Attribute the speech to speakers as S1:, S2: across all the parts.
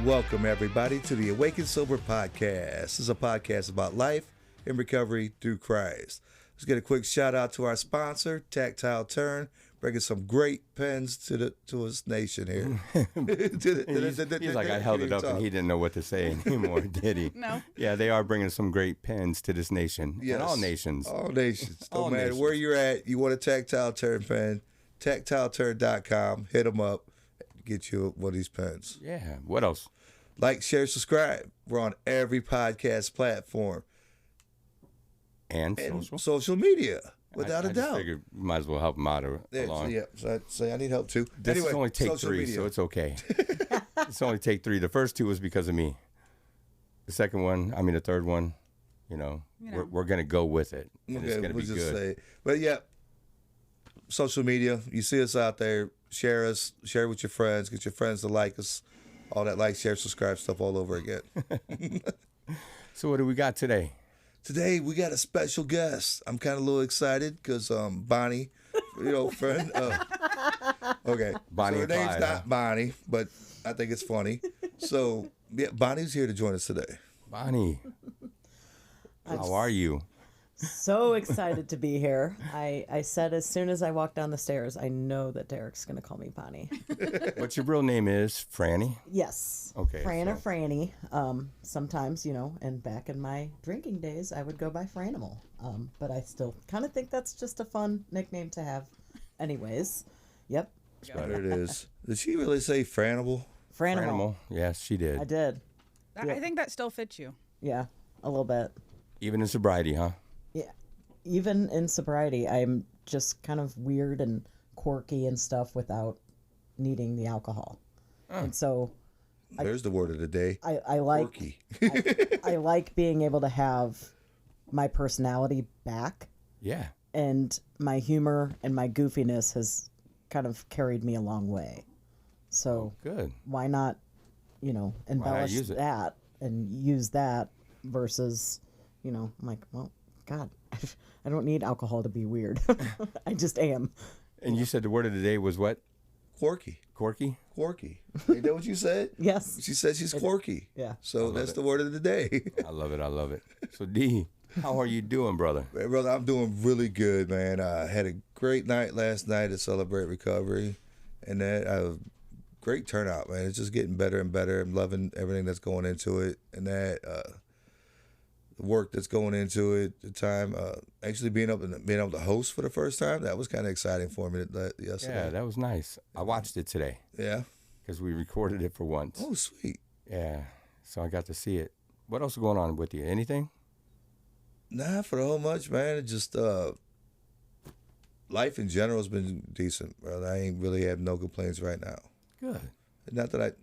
S1: welcome everybody to the Awakened Sober Podcast. This is a podcast about life and recovery through Christ. Let's get a quick shout out to our sponsor, cIall Turn, bringing some great pens to us nation here.
S2: He's like, I held it up and he didn't know what to say anymore, did he?
S3: No.
S2: Yeah, they are bringing some great pens to this nation.
S1: Yes.
S2: And all nations.
S1: All nations. No
S2: All
S1: matter
S2: nations.
S1: where you're at, you want a cIall Turn pen, cIallturn.com. Hit them up. Get you one of these pens.
S2: Yeah. What else?
S1: Like, share, subscribe. We're on every podcast platform
S2: And
S1: and
S2: social.
S1: social media, without
S2: I
S1: a
S2: just
S1: doubt.
S2: figured you might as well help them out along.
S1: Yeah, so I'd say I need help too.
S2: This
S1: anyway,
S2: is only take
S1: social
S2: 3,
S1: media.
S2: so it's okay. It's only take 3. The first 2 was because of me. The third one, we're going to go with it. And it's going to be good.
S1: Say it. But yeah, social media, you see us out there, share us, share with your friends, get your friends to like us, all that like, share, subscribe stuff all over again.
S2: So what do we got today?
S1: Today we got a special guest. I'm kind of a little excited because Bonnie, friend. Okay,
S2: Bonnie
S1: so her
S2: and
S1: name's
S2: Clyde,
S1: not
S2: huh?
S1: Bonnie, but I think it's funny. So yeah, Bonnie's here to join us today.
S2: Bonnie, how are you?
S4: So excited to be here. I said as soon as I walked down the stairs, I know that Derek's going to call me Bonnie.
S2: But your real name is Frannie?
S4: Yes.
S2: Okay,
S4: Fran or
S2: so-
S4: Frannie. Sometimes, and back in my drinking days, I would go by Franimal. But I still kind of think that's just a fun nickname to have anyways. Yep.
S1: There it is. Did she really say Franimal?
S4: Franimal.
S2: Franimal. Yes, she did.
S4: I did.
S3: I think that still fits you.
S4: Yeah, a little bit.
S2: Even in sobriety, huh?
S4: Yeah. Even in sobriety, I'm just kind of weird and quirky and stuff without needing the alcohol. And so
S1: There's the word of the day.
S4: I like
S1: Quirky.
S4: I like being able to have my personality back,
S2: Yeah.
S4: and my humor and my goofiness has kind of carried me a long way. So
S2: Good.
S4: why not, embellish
S2: use it?
S4: that and use that versus, I'm like, well, God, I don't need alcohol to be weird. I just am.
S2: And you said the word of the day was what?
S1: Quirky.
S2: Quirky?
S1: Quirky. Ain't that what you said?
S4: Yes.
S1: She said she's quirky.
S4: Yeah.
S1: So that's the word of the day.
S2: I love it. I love it. So, D, how are you doing, brother?
S1: Hey, brother, I'm doing really good, man. I had a great night last night to celebrate recovery, and that great turnout, man. It's just getting better and better. I'm loving everything that's going into it, and that the work that's going into it. The time actually being able to host for the first time, that was kind of exciting for me yesterday.
S2: Yeah, that was nice. I watched it today
S1: Yeah.
S2: because we recorded it for once.
S1: Oh, sweet.
S2: Yeah, so I got to see it. What else is going on with you? Anything?
S1: Nah, for the whole much, man. It just life in general has been decent, brother. I ain't really have no complaints right now.
S2: Good.
S1: Not that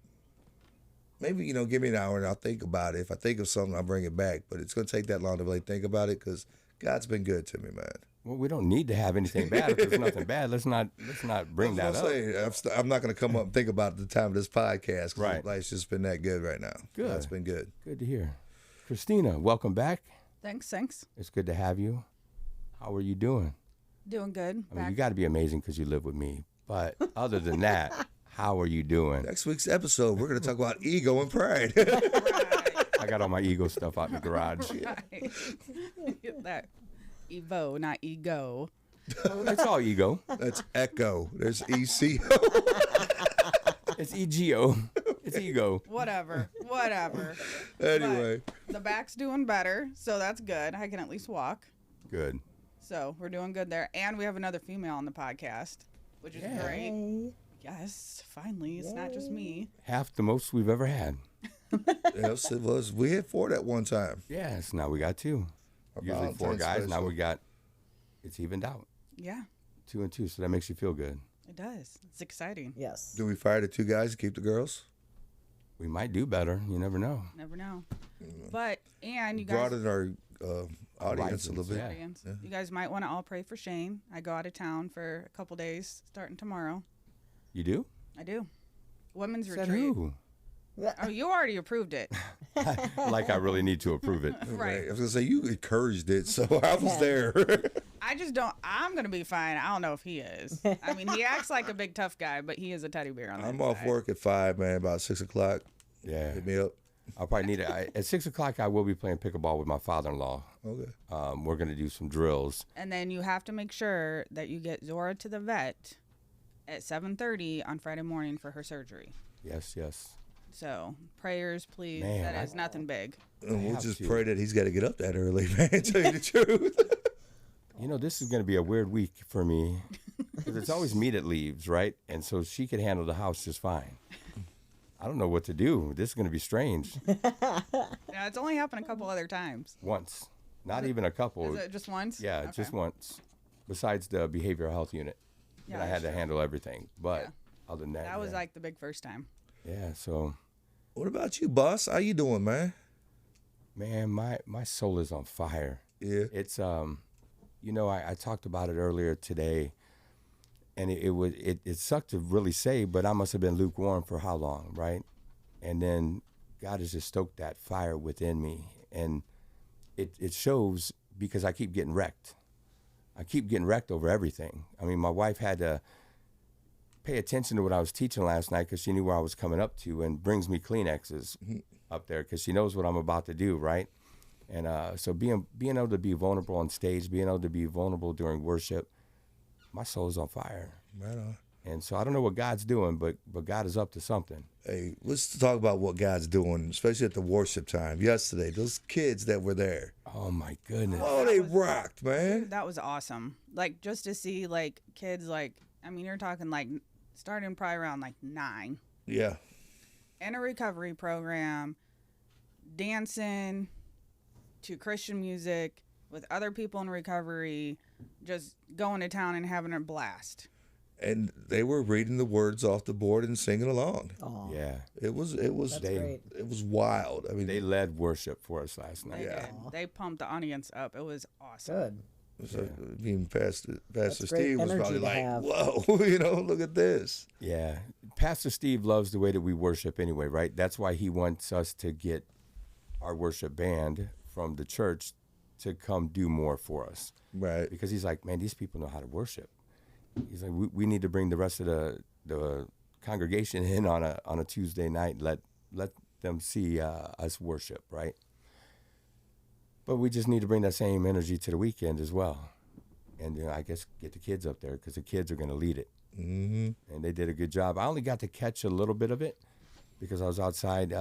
S1: maybe, give me an hour and I'll think about it. If I think of something, I'll bring it back. But it's going to take that long to really think about it because God's been good to me, man.
S2: Well, we don't need to have anything bad. If there's nothing bad, let's not bring that
S1: That's
S2: up.
S1: what I'm saying. I'm not going to come up and think about it at the time of this podcast because
S2: Right.
S1: life's just been that good right now.
S2: Good.
S1: It's been good.
S2: Good to hear. Christina, welcome back.
S3: Thanks.
S2: It's good to have you. How are you doing?
S3: Doing good.
S2: I mean, you got to be amazing because you live with me. But other than that, how are you doing?
S1: Next week's episode, we're going to talk about ego and pride.
S2: I got all my ego stuff out in the garage.
S3: Right. That Evo, not ego.
S2: It's all ego.
S1: That's echo. There's ECO.
S2: It's EGO. It's ego.
S3: Whatever.
S1: Anyway.
S3: But the back's doing better, so that's good. I can at least walk.
S2: Good.
S3: So we're doing good there. And we have another female on the podcast, which is great.
S4: Hey.
S3: Yes, finally. It's not just me.
S2: Half the most we've ever had.
S1: Yes, it was. We had 4 at one time.
S2: Yes, now we got 2.
S1: Our
S2: Usually 4
S1: Valentine's
S2: guys. Now
S1: special.
S2: it's evened out.
S3: Yeah,
S2: 2 and 2, so that makes you feel good.
S3: it does. It's exciting.
S4: Yes.
S1: Do we fire the 2 guys to keep the girls?
S2: We might do better. You never know.
S3: Never know. But, and you
S1: Broaden
S3: guys,
S1: our audience a little bit.
S2: Yeah.
S3: audience, you guys might want to all pray for Shane. I go out of town for a couple days starting tomorrow.
S2: You do?
S3: I do. Women's
S2: Said
S3: retreat.
S2: who?
S3: Oh, you already approved it.
S2: Like I really need to approve it.
S3: Right.
S1: I was going to say, you encouraged it, so I was there.
S3: I just don't. I'm gonna be fine. I don't know if he is. I mean, he acts like a big tough guy, but he is a teddy bear on that
S1: I'm off
S3: side.
S1: work at 5, man, about 6 o'clock.
S2: Yeah.
S1: Hit me up.
S2: I'll probably need it. At 6 o'clock, I will be playing pickleball with my father-in-law.
S1: Okay.
S2: We're going to do some drills.
S3: And then you have to make sure that you get Zora to the vet at 7:30 on Friday morning for her surgery.
S2: Yes.
S3: So prayers, please.
S2: Man,
S3: that is nothing big.
S1: And we'll
S2: have
S1: just
S2: to.
S1: pray that he's got to get up that early, man. Tell you the truth.
S2: You know, this is going to be a weird week for me because it's always me that leaves, right? And so she could handle the house just fine. I don't know what to do. This is going to be strange.
S3: Yeah, it's only happened a couple other times.
S2: Once. Not even a couple.
S3: Is it just once?
S2: Yeah,
S3: Okay.
S2: just once. Besides the behavioral health unit.
S3: Yeah,
S2: And I had
S3: that's
S2: to
S3: true.
S2: handle everything. But
S3: Yeah.
S2: other than that.
S3: That was
S2: yeah.
S3: like the big first time.
S2: Yeah, so,
S1: What about you, boss? How you doing, man?
S2: man, my soul is on fire.
S1: Yeah.
S2: It's, you know, I talked about it earlier today. And it sucked to really say, but I must have been lukewarm for how long, right? And then God has just stoked that fire within me. And it shows because I keep getting wrecked. I keep getting wrecked over everything. I mean, my wife had to pay attention to what I was teaching last night because she knew where I was coming up to and brings me Kleenexes up there because she knows what I'm about to do, right? And so being able to be vulnerable on stage, being able to be vulnerable during worship, my soul is on fire.
S1: Right on.
S2: And so I don't know what God's doing, but God is up to something.
S1: Hey, let's talk about what God's doing, especially at the worship time yesterday. Those kids that were there.
S2: Oh my goodness.
S1: Oh, they rocked, man.
S3: That was awesome. Like, just to see, like, kids, like, I mean, you're talking, like, starting probably around, like, 9.
S1: Yeah.
S3: In a recovery program, dancing to Christian music with other people in recovery, just going to town and having a blast.
S1: And they were reading the words off the board and singing along.
S4: Oh,
S2: Yeah.
S1: It was
S4: that's great.
S1: it was wild. I mean,
S2: They led worship for us last night.
S3: They
S1: Yeah.
S3: did. They pumped the audience up. It was awesome.
S4: good.
S1: so, I mean, Pastor
S4: great
S1: Steve was
S4: energy
S1: probably
S4: to
S1: like,
S4: have.
S1: "Whoa, you know, look at this."
S2: Yeah. Pastor Steve loves the way that we worship anyway, right? That's why he wants us to get our worship band from the church to come do more for us.
S1: Right.
S2: Because he's like, man, these people know how to worship. He's like, we need to bring the rest of the congregation in on a Tuesday night. Let them see us worship, right? But we just need to bring that same energy to the weekend as well. And I guess get the kids up there because the kids are going to lead it.
S1: Mm-hmm.
S2: And they did a good job. I only got to catch a little bit of it because I was outside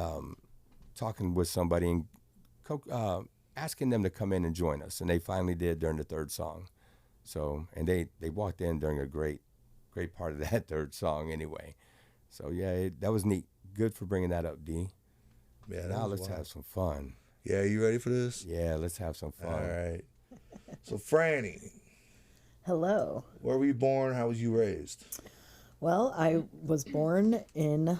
S2: talking with somebody and asking them to come in and join us. And they finally did during the third song. So, and they walked in during a great part of that third song anyway. So, yeah, that was neat. Good for bringing that up, D.
S1: Yeah. that
S2: Now
S1: was
S2: let's
S1: wild.
S2: have some fun.
S1: Yeah, you ready for this?
S2: Yeah, let's have some fun.
S1: All right. So, Frannie,
S4: Hello.
S1: where were you born? How was you raised?
S4: Well, I was born in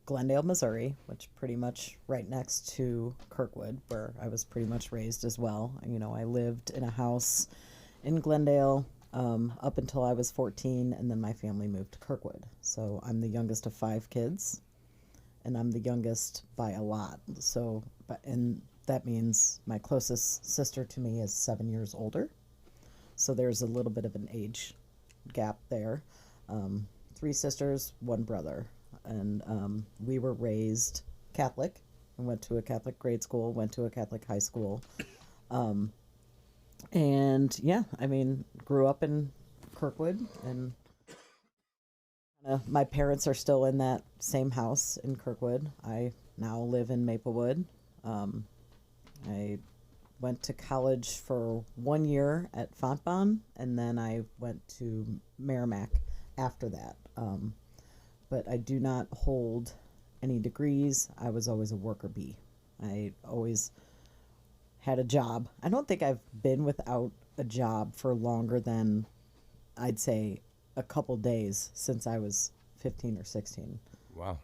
S4: Glendale, Missouri, which pretty much right next to Kirkwood, where I was pretty much raised as well. You know, I lived in a house in Glendale up until I was 14, and then my family moved to Kirkwood. So I'm the youngest of 5 kids, and I'm the youngest by a lot. So, and that means my closest sister to me is 7 years older. So there's a little bit of an age gap there. 3 sisters, 1 brother. And we were raised Catholic. I went to a Catholic grade school, went to a Catholic high school. And yeah, I mean, grew up in Kirkwood, and my parents are still in that same house in Kirkwood. I now live in Maplewood. I went to college for 1 year at Fontbonne, and then I went to Merrimack after that. But I do not hold any degrees. I was always a worker bee. I always had a job. I don't think I've been without a job for longer than, I'd say, a couple days since I was 15 or 16.
S2: Wow.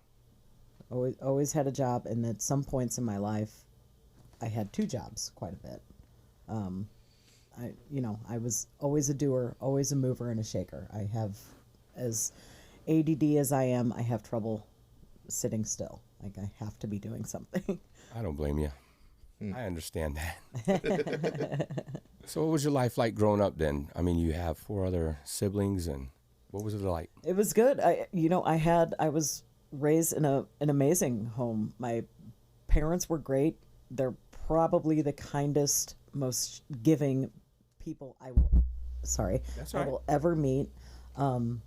S4: Always had a job, and at some points in my life, I had 2 jobs quite a bit. I was always a doer, always a mover and a shaker. I have, as ADD as I am, I have trouble sitting still. Like, I have to be doing something.
S2: I don't blame you. I understand that. So what was your life like growing up then? I mean, you have 4 other siblings, and what was it like?
S4: It was good. I was raised in an amazing home. My parents were great. They're probably the kindest, most giving people
S2: That's
S4: I
S2: right.
S4: will ever meet. Um,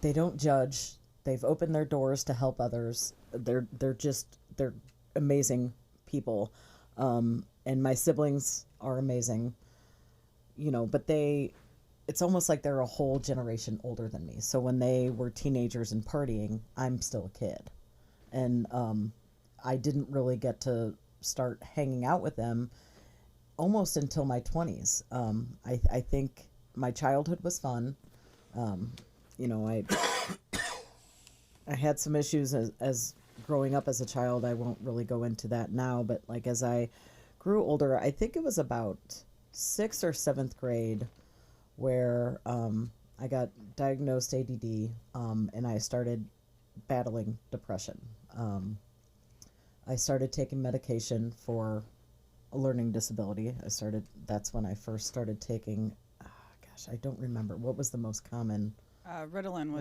S4: they don't judge. They've opened their doors to help others. They're amazing people. And my siblings are amazing, but it's almost like they're a whole generation older than me. So when they were teenagers and partying, I'm still a kid. And I didn't really get to start hanging out with them almost until my 20s. I think my childhood was fun. Um, I had some issues as growing up as a child. I won't really go into that now, but like as I grew older, I think it was about sixth or seventh grade where I got diagnosed ADD, and I started battling depression. I started taking medication for a learning disability. That's when I first started taking, gosh, I don't remember. What was the most common?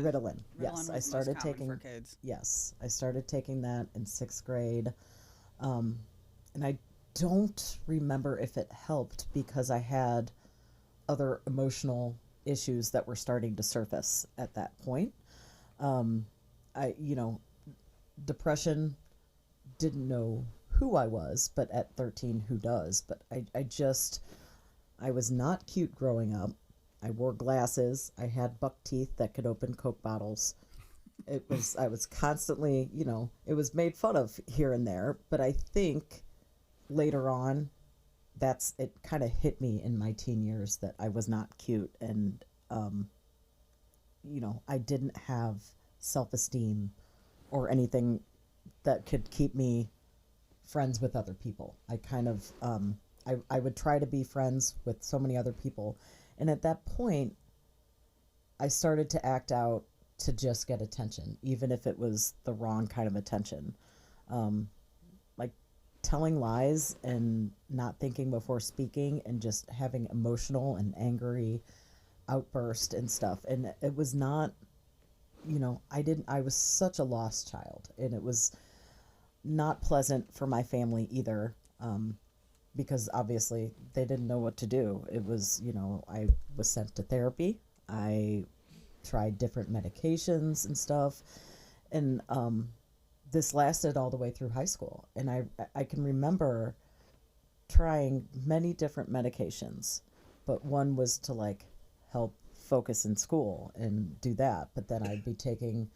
S4: Ritalin. Yes, I started taking.
S3: for kids.
S4: Yes, I started taking that in sixth grade, and I don't remember if it helped because I had other emotional issues that were starting to surface at that point. Um, Depression, didn't know who I was, but at 13, who does? But I was not cute growing up. I wore glasses. I had buck teeth that could open Coke bottles. I was constantly, it was made fun of here and there, but I think later on, it kind of hit me in my teen years that I was not cute. And, I didn't have self-esteem or anything that could keep me friends with other people. I kind of, I would try to be friends with so many other people. And at that point, I started to act out to just get attention, even if it was the wrong kind of attention. Like telling lies and not thinking before speaking and just having emotional and angry outburst and stuff. And it was not, I was such a lost child, and it was not pleasant for my family either, because obviously they didn't know what to do. It was, I was sent to therapy. I tried different medications and stuff. And this lasted all the way through high school. And I can remember trying many different medications, but one was to like help focus in school and do that. But then I'd be taking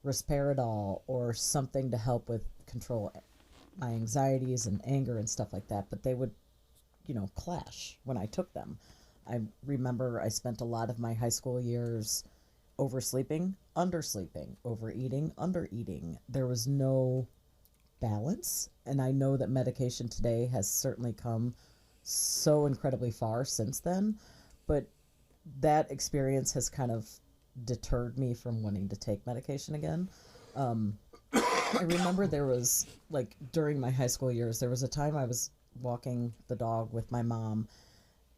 S4: risperidol or something to help with control my anxieties and anger and stuff like that. But they would, clash when I took them. I remember I spent a lot of my high school years oversleeping, undersleeping, overeating, undereating. There was no balance. And I know that medication today has certainly come so incredibly far since then. But that experience has kind of deterred me from wanting to take medication again. I remember there was, like, during my high school years, there was a time I was walking the dog with my mom,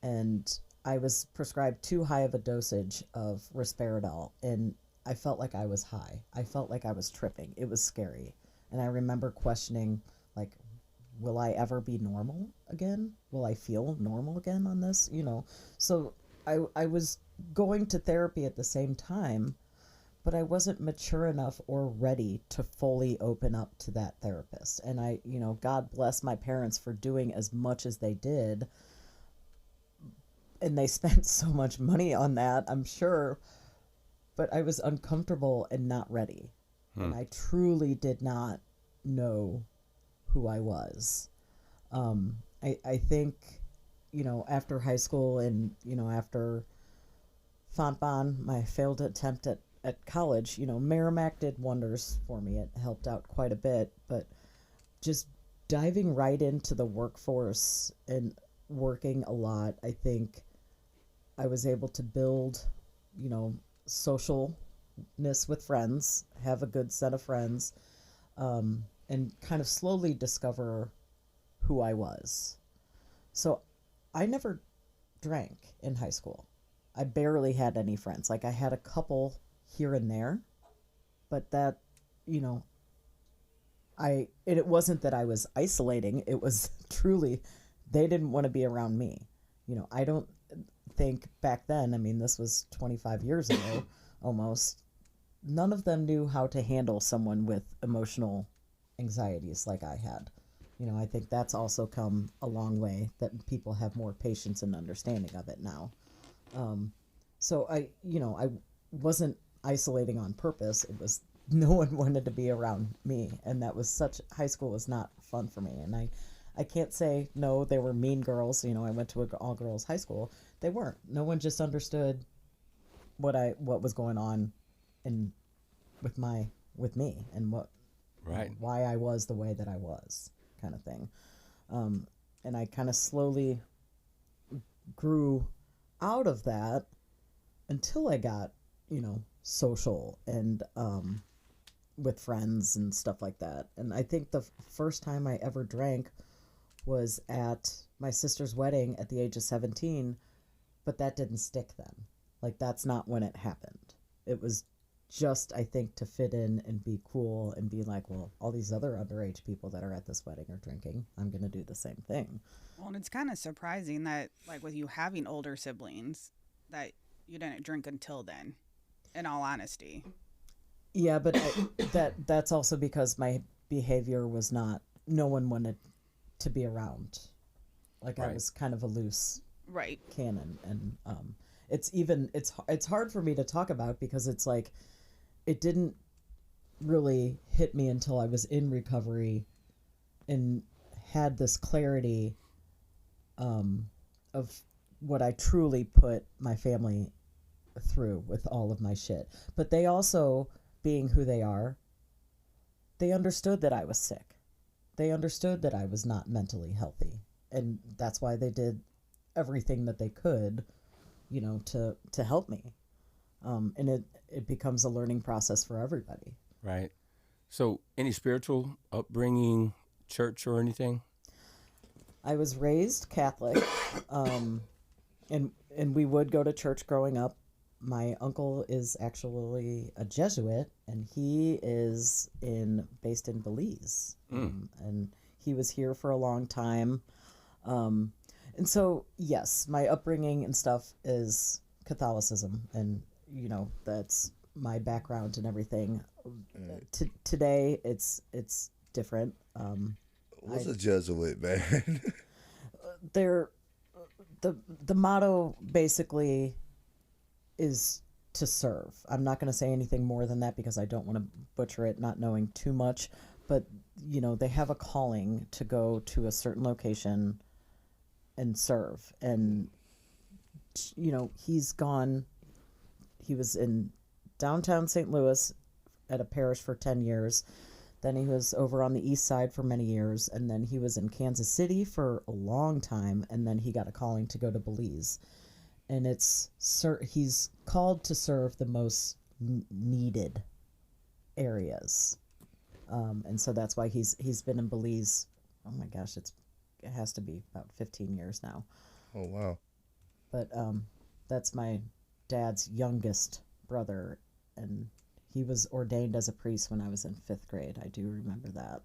S4: and I was prescribed too high of a dosage of risperidol, and I felt like I was high. I felt like I was tripping. It was scary. And I remember questioning, like, will I ever be normal again? Will I feel normal again on this? So I was going to therapy at the same time, but I wasn't mature enough or ready to fully open up to that therapist. And God bless my parents for doing as much as they did. And they spent so much money on that, I'm sure. But I was uncomfortable and not ready. And I truly did not know who I was. I think, after high school and, after Fontbonne, my failed attempt at college, Merrimack did wonders for me. It helped out quite a bit, but just diving right into the workforce and working a lot, I think I was able to build, socialness with friends, have a good set of friends, and kind of slowly discover who I was. So I never drank in high school. I barely had any friends. Like I had a couple here and there, but that you know, it wasn't that I was isolating. It was truly they didn't want to be around me. You know, I don't think back then, I mean, this was 25 years ago almost, none of them knew how to handle someone with emotional anxieties like I had. You know, I think that's also come a long way, that people have more patience and understanding of it now. So I wasn't isolating on purpose. It was no one wanted to be around me, and that was high school was not fun for me. And I can't say no, they were mean girls. You know, I went to an all girls high school. They weren't. No one just understood what was going on in with me and
S2: Right.
S4: why I was the way that I was, kind of thing. And I kind of slowly grew out of that until I got, social and with friends and stuff like that. And I think the first time I ever drank was at my sister's wedding at the age of 17, but that didn't stick then. Like, that's not when it happened. It was just, I think, to fit in and be cool and be like, well, all these other underage people that are at this wedding are drinking. I'm going to do the same thing.
S3: Well, and it's kind of surprising that, like, with you having older siblings, that you didn't drink until then, in all honesty.
S4: Yeah, but that's also because my behavior was not, no one wanted to be around. Like,
S2: Right.
S4: I was kind of a loose
S3: Right.
S4: cannon. And it's hard for me to talk about because it's like, it didn't really hit me until I was in recovery and had this clarity of what I truly put my family through with all of my shit. But they also, being who they are, they understood that I was sick. They understood that I was not mentally healthy. And that's why they did everything that they could, to help me. And it becomes a learning process for everybody.
S2: Right. So, any spiritual upbringing, church or anything?
S4: I was raised Catholic, and we would go to church growing up. My uncle is actually a Jesuit, and he is based in Belize, and he was here for a long time. And so, yes, my upbringing and stuff is Catholicism, and that's my background and everything. Today, it's different.
S1: What's a Jesuit, man?
S4: They're the motto basically is to serve. I'm not going to say anything more than that because I don't want to butcher it, not knowing too much. But they have a calling to go to a certain location and serve. And he was in downtown St. Louis at a parish for 10 years. Then he was over on the east side for many years, and then he was in Kansas City for a long time, and then he got a calling to go to Belize. And he's called to serve the most needed areas. And so that's why he's been in Belize. Oh my gosh, it has to be about 15 years now.
S1: Oh, wow.
S4: But that's my dad's youngest brother, and he was ordained as a priest when I was in 5th grade. I do remember that.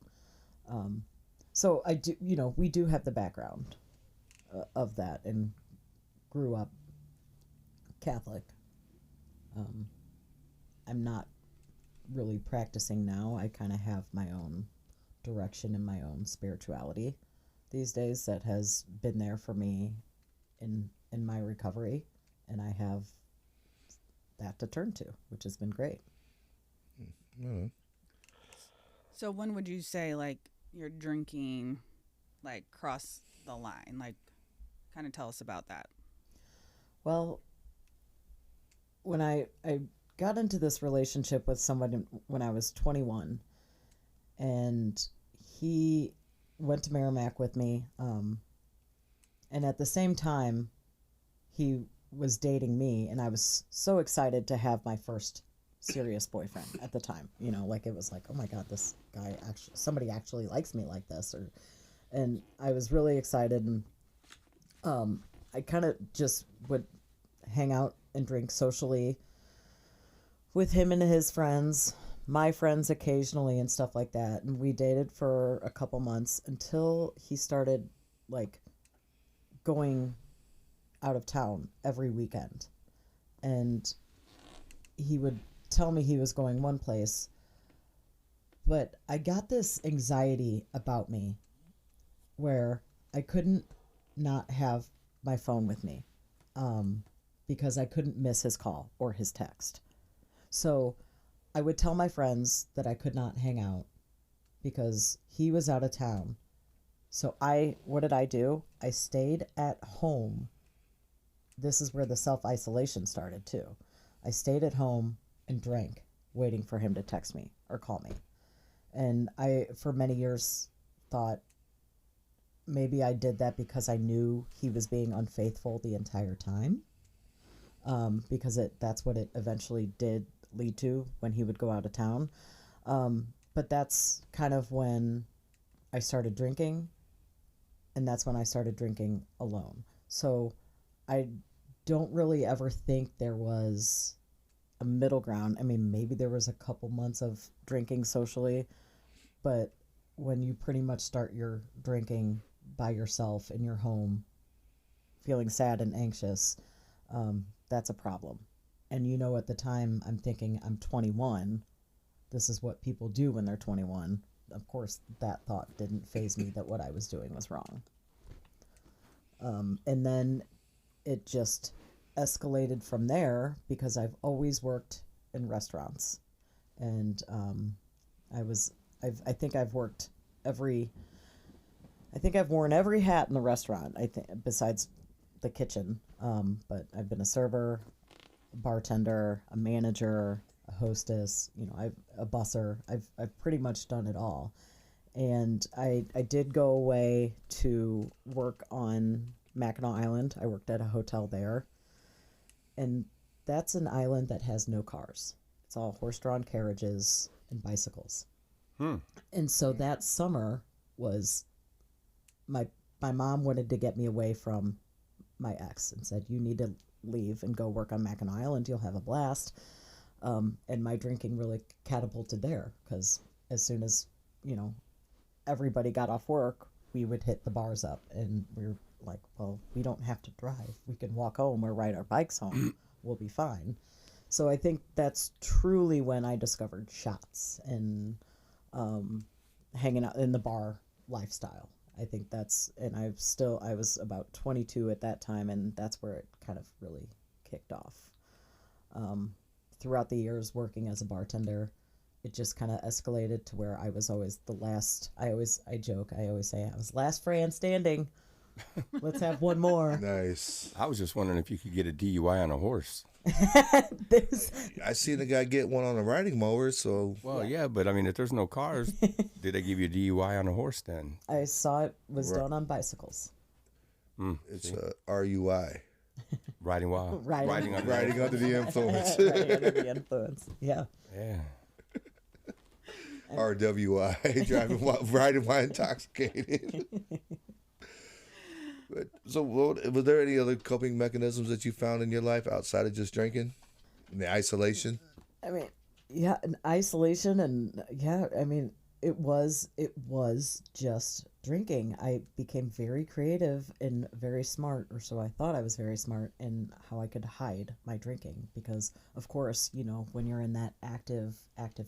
S4: So I do, we do have the background of that, and grew up Catholic. I'm not really practicing now. I kind of have my own direction and my own spirituality these days that has been there for me in my recovery, and I have that to turn to, which has been great.
S1: Mm-hmm.
S3: So when would you say, like, your drinking, like, crossed the line? Like, kind of tell us about that.
S4: Well, when I got into this relationship with someone when I was 21, and he went to Merrimack with me, and at the same time, he was dating me, and I was so excited to have my first serious boyfriend at the time. Like, it was like, oh my God, this guy somebody actually likes me like this, and I was really excited, and I kind of just would hang out and drink socially with him and his friends. my friends occasionally and stuff like that. And we dated for a couple months until he started like going out of town every weekend. And he would tell me he was going one place, but I got this anxiety about me where I couldn't not have my phone with me, because I couldn't miss his call or his text. So I would tell my friends that I could not hang out because he was out of town. So what did I do? I stayed at home. This is where the self-isolation started too. I stayed at home and drank, waiting for him to text me or call me. And I, for many years, thought maybe I did that because I knew he was being unfaithful the entire time. Because that's what it eventually did lead to when he would go out of town. But that's kind of when I started drinking, and that's when I started drinking alone. So I don't really ever think there was a middle ground. I mean, maybe there was a couple months of drinking socially, but when you pretty much start your drinking by yourself in your home, feeling sad and anxious, that's a problem. And at the time I'm thinking I'm 21. This is what people do when they're 21. Of course, that thought didn't faze me that what I was doing was wrong. And then it just escalated from there because I've always worked in restaurants, and I think I've worn every hat in the restaurant. I think besides the kitchen, but I've been a server, a bartender, a manager, a hostess. I've a busser. I've pretty much done it all. And I did go away to work on Mackinac Island. I worked at a hotel there. And that's an island that has no cars. It's all horse-drawn carriages and bicycles. And so that summer was my mom wanted to get me away from my ex and said, you need to leave and go work on Mackinac Island. You'll have a blast. And my drinking really catapulted there because as soon as, everybody got off work, we would hit the bars up, and we were like, well, we don't have to drive. We can walk home or ride our bikes home. We'll be fine. So I think that's truly when I discovered shots and hanging out in the bar lifestyle. I think and I was about 22 at that time, and that's where it kind of really kicked off. Throughout the years working as a bartender, it just kind of escalated to where I was always the last. I joke, I always say I was last Fran standing. Let's have one more.
S1: Nice.
S2: I was just wondering if you could get a DUI on a horse.
S1: I seen a guy get one on a riding mower, so.
S2: Well, yeah, but I mean, if there's no cars, did they give you a DUI on a horse then?
S4: I saw it was done on bicycles.
S1: It's RUI.
S2: Riding while?
S4: Riding
S1: under the influence.
S4: Riding under the influence, yeah.
S2: Yeah.
S1: RWI, riding while intoxicated. So, was there any other coping mechanisms that you found in your life outside of just drinking? And the isolation?
S4: I mean, yeah, and isolation, and yeah, I mean, it was just drinking. I became very creative and very smart, or so I thought I was very smart in how I could hide my drinking. Because, of course, when you're in that active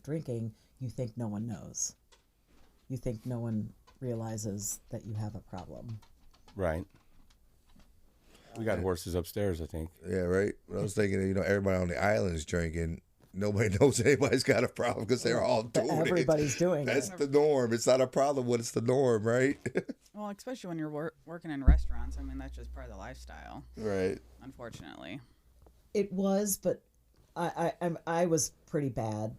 S4: drinking, you think no one knows. You think no one realizes that you have a problem.
S2: Right. We got horses upstairs, I think.
S1: Yeah, right. I was thinking, everybody on the island is drinking. Nobody knows anybody's got a problem because they're all doing it.
S4: Everybody's doing it.
S1: That's the norm. It's not a problem when it's the norm, right?
S3: Well, especially when you're working in restaurants. I mean, that's just part of the lifestyle.
S1: Right.
S3: Unfortunately.
S4: It was, but I was pretty bad,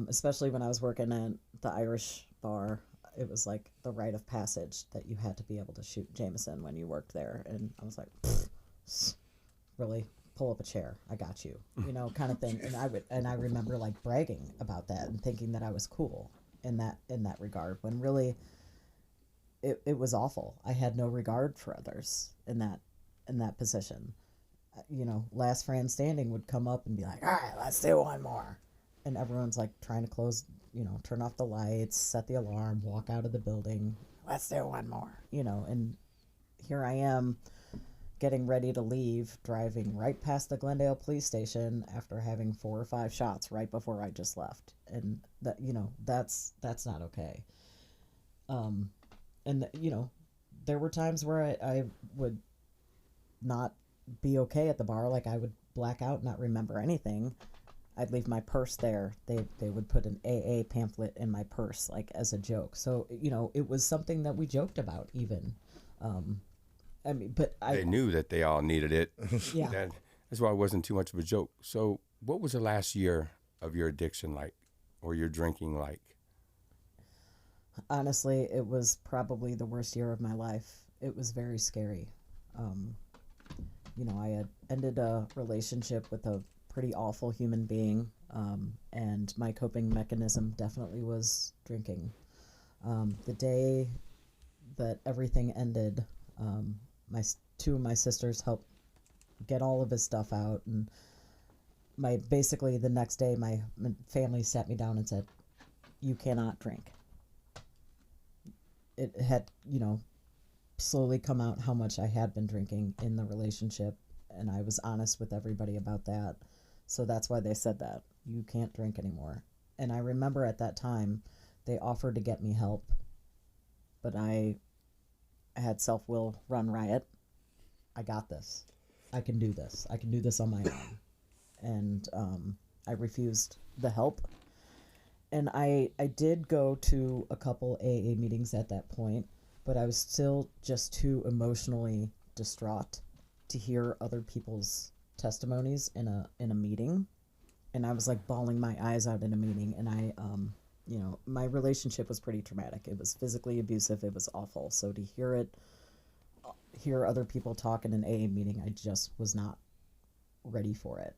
S4: especially when I was working at the Irish bar. It was like the rite of passage that you had to be able to shoot Jameson when you worked there. And I was like, really? Pull up a chair. I got you, kind of thing. And I remember like bragging about that and thinking that I was cool in that regard, when really it was awful. I had no regard for others in that position. Last Fran standing would come up and be like, all right, let's do one more. and everyone's like trying to close, turn off the lights, set the alarm, walk out of the building. Let's do one more, and here I am getting ready to leave, driving right past the Glendale police station after having 4 or 5 shots right before I just left. And that, that's not okay. And there were times where I would not be okay at the bar. Like I would black out, not remember anything. I'd leave my purse there. They would put an AA pamphlet in my purse, like as a joke. So, it was something that we joked about even. I mean, but
S2: They knew that they all needed it.
S4: Yeah.
S2: That's why it wasn't too much of a joke. So what was the last year of your addiction like, or your drinking like?
S4: Honestly, it was probably the worst year of my life. It was very scary. I had ended a relationship with a pretty awful human being, and my coping mechanism definitely was drinking. The day that everything ended, two of my sisters helped get all of his stuff out, and basically the next day my family sat me down and said, "You cannot drink." It had, slowly come out how much I had been drinking in the relationship, and I was honest with everybody about that. So that's why they said that. You can't drink anymore. And I remember at that time they offered to get me help, but I had self-will run riot. I got this. I can do this. I can do this on my own. And I refused the help. And I did go to a couple AA meetings at that point, but I was still just too emotionally distraught to hear other people's testimonies in a meeting. And I was like bawling my eyes out in a meeting. And I, my relationship was pretty traumatic. It was physically abusive. It was awful. So to hear other people talk in an AA meeting, I just was not ready for it.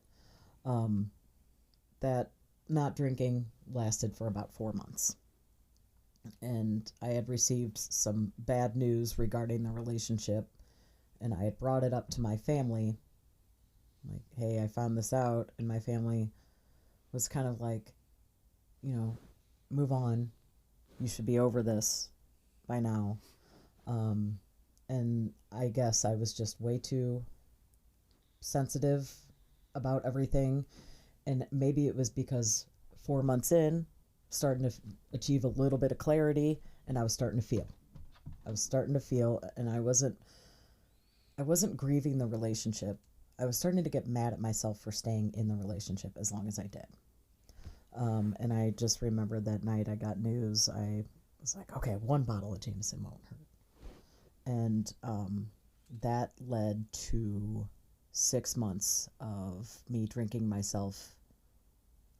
S4: That not drinking lasted for about 4 months. And I had received some bad news regarding the relationship, and I had brought it up to my family. Like, hey, I found this out, and my family was kind of like, move on. You should be over this by now. And I guess I was just way too sensitive about everything. And maybe it was because 4 months in, starting to achieve a little bit of clarity, and I was starting to feel. And I wasn't grieving the relationship. I was starting to get mad at myself for staying in the relationship as long as I did. And I just remember that night I got news. I was like, okay, 1 bottle of Jameson won't hurt. And that led to 6 months of me drinking myself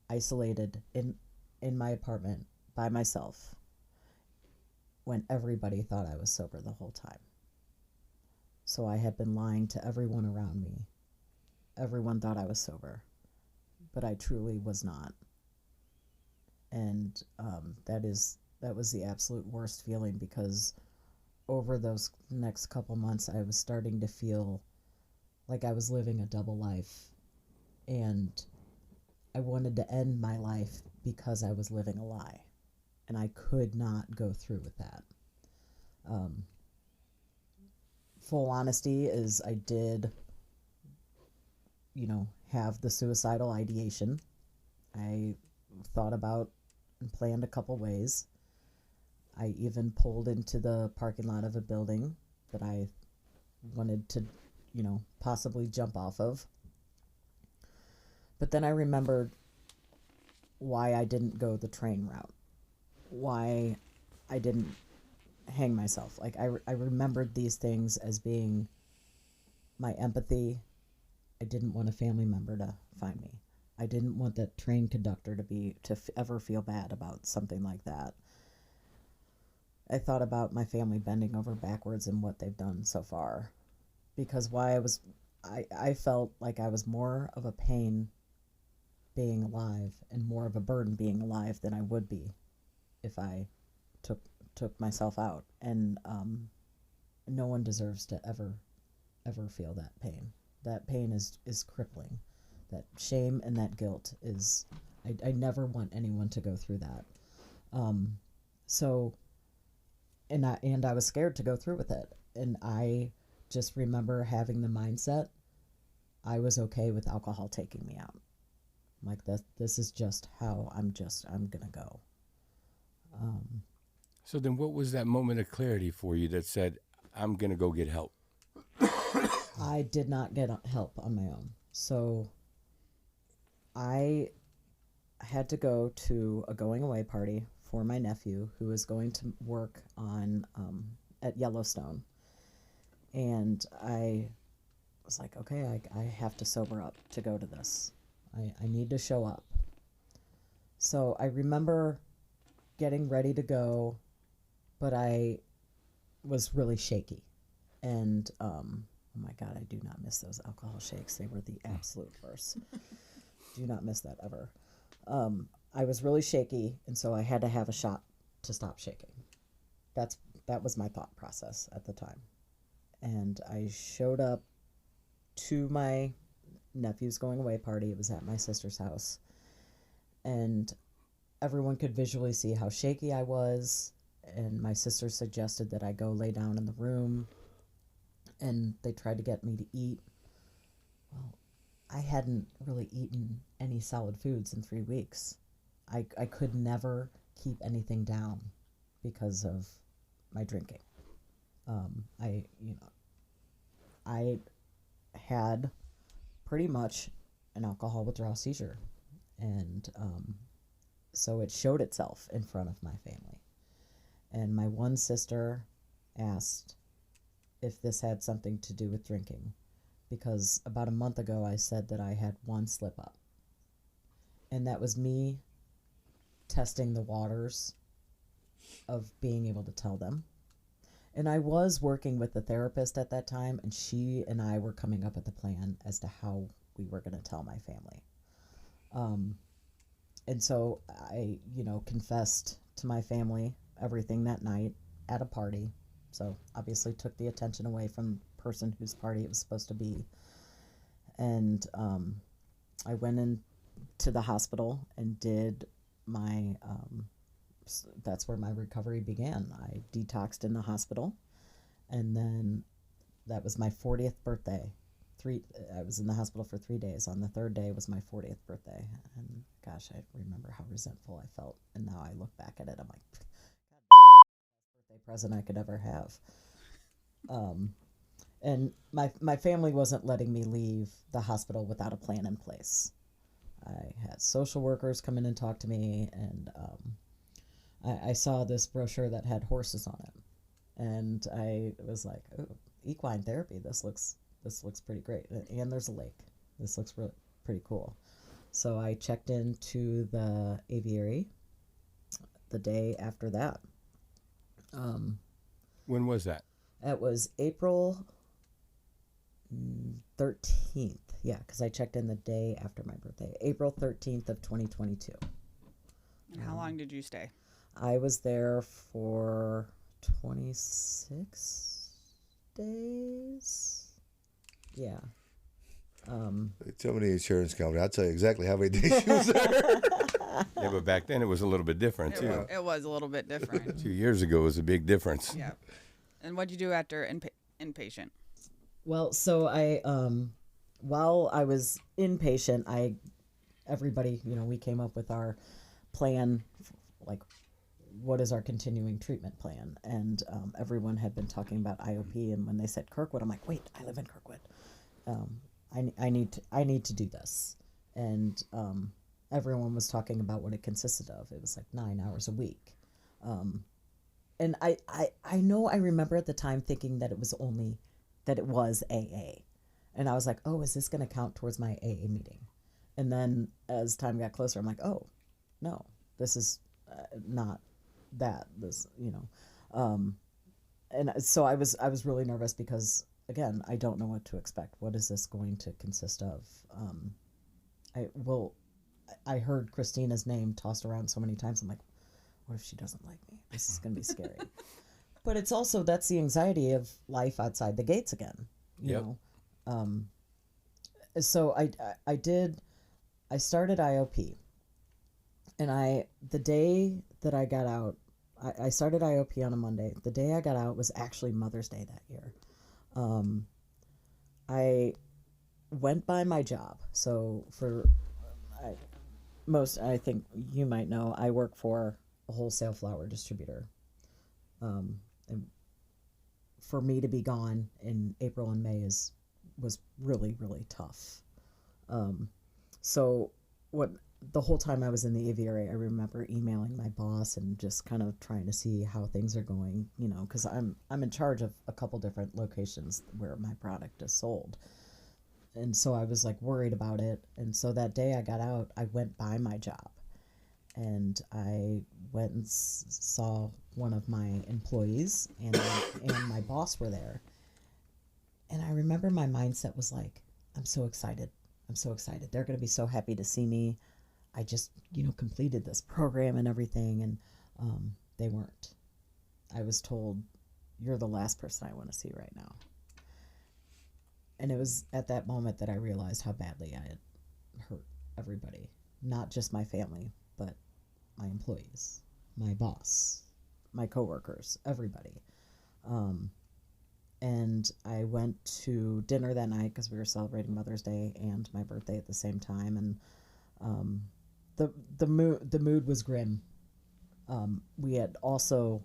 S4: isolated in my apartment by myself when everybody thought I was sober the whole time. So I had been lying to everyone around me. Everyone thought I was sober, but I truly was not. And that was the absolute worst feeling, because over those next couple months I was starting to feel like I was living a double life, and I wanted to end my life because I was living a lie, and I could not go through with that. Full honesty is I did, have the suicidal ideation. I thought about and planned a couple ways. I even pulled into the parking lot of a building that I wanted to, possibly jump off of. But then I remembered why I didn't go the train route, why I didn't hang myself. Like I remembered these things as being my empathy. I didn't want a family member to find me. I didn't want that train conductor to ever feel bad about something like that. I thought about my family bending over backwards and what they've done so far, because I felt like I was more of a pain being alive and more of a burden being alive than I would be if I took myself out. And no one deserves to ever feel that pain. That pain is crippling. That shame and that guilt is I never want anyone to go through that. So, and I was scared to go through with it. And I just remember having the mindset I was okay with alcohol taking me out. Like this is just how I'm gonna go.
S2: So then what was that moment of clarity for you that said, I'm going to go get help?
S4: I did not get help on my own. So I had to go to a going away party for my nephew who was going to work on at Yellowstone. And I was like, okay, I have to sober up to go to this. I need to show up. So I remember getting ready to go, but I was really shaky. And oh my God, I do not miss those alcohol shakes. They were the absolute worst. Do not miss that ever. I was really shaky, and so I had to have a shot to stop shaking. That was my thought process at the time. And I showed up to my nephew's going away party. It was at my sister's house. And everyone could visually see how shaky I was. And my sister suggested that I go lay down in the room. And they tried to get me to eat. Well, I hadn't really eaten any solid foods in 3 weeks. I could never keep anything down because of my drinking. I had pretty much an alcohol withdrawal seizure, and so it showed itself in front of my family. And my one sister asked if this had something to do with drinking, because about a month ago I said that I had one slip up, and that was me testing the waters of being able to tell them. And I was working with the therapist at that time, and she and I were coming up with a plan as to how we were going to tell my family. And so I, confessed to my family everything that night at a party. So obviously took the attention away from the person whose party it was supposed to be. And I went into the hospital and did my, that's where my recovery began. I detoxed in the hospital, and then that was my 40th birthday. I was in the hospital for 3 days. On the third day was my 40th birthday. And gosh, I remember how resentful I felt. And now I look back at it, I'm like, God, best birthday present I could ever have. And my family wasn't letting me leave the hospital without a plan in place. I had social workers come in and talk to me, and I saw this brochure that had horses on it, and I was like, "Oh, equine therapy. This looks pretty great." And there's a lake. This looks really pretty cool. So I checked into the aviary the day after that.
S2: When was that?
S4: It was April 13th. Yeah, because I checked in the day after my birthday, April 13th of 2022.
S3: And how long did you stay?
S4: I was there for 26 days. Yeah.
S1: Tell me the insurance company. I'll tell you exactly how many days she was there.
S2: Yeah, but back then it was a little bit different, too.
S3: It was a little bit different.
S2: 2 years ago was a big difference.
S3: Yeah. And what'd you do after inpatient?
S4: Well, so I, while I was inpatient, everybody, we came up with our plan, like, what is our continuing treatment plan? And everyone had been talking about IOP, and when they said Kirkwood, I'm like, wait, I live in Kirkwood. I need to do this. And everyone was talking about what it consisted of. It was like 9 hours a week. And I know I remember at the time thinking that it was AA. And I was like, oh, is this going to count towards my AA meeting? And then as time got closer, I'm like, oh, no, this is not that. And so I was really nervous because, again, I don't know what to expect. What is this going to consist of? I heard Christina's name tossed around so many times. I'm like, what if she doesn't like me? This is going to be scary. But it's also, that's the anxiety of life outside the gates again, you know? So I started IOP, And the day that I got out, I started IOP on a Monday. The day I got out was actually Mother's Day that year. I went by my job. So I think you might know, I work for a wholesale flower distributor. And for me to be gone in April and May was really, really tough. So the whole time I was in the aviary, I remember emailing my boss and just kind of trying to see how things are going, because I'm in charge of a couple different locations where my product is sold. And so I was like worried about it. And so that day I got out, I went by my job and I went and saw one of my employees and my boss were there. And I remember my mindset was like, I'm so excited. I'm so excited. They're going to be so happy to see me. I just, completed this program and everything. And they weren't. I was told, you're the last person I want to see right now. And it was at that moment that I realized how badly I had hurt everybody, not just my family, but my employees, my boss, my coworkers, everybody. And I went to dinner that night because we were celebrating Mother's Day and my birthday at the same time. And the mood was grim. We had also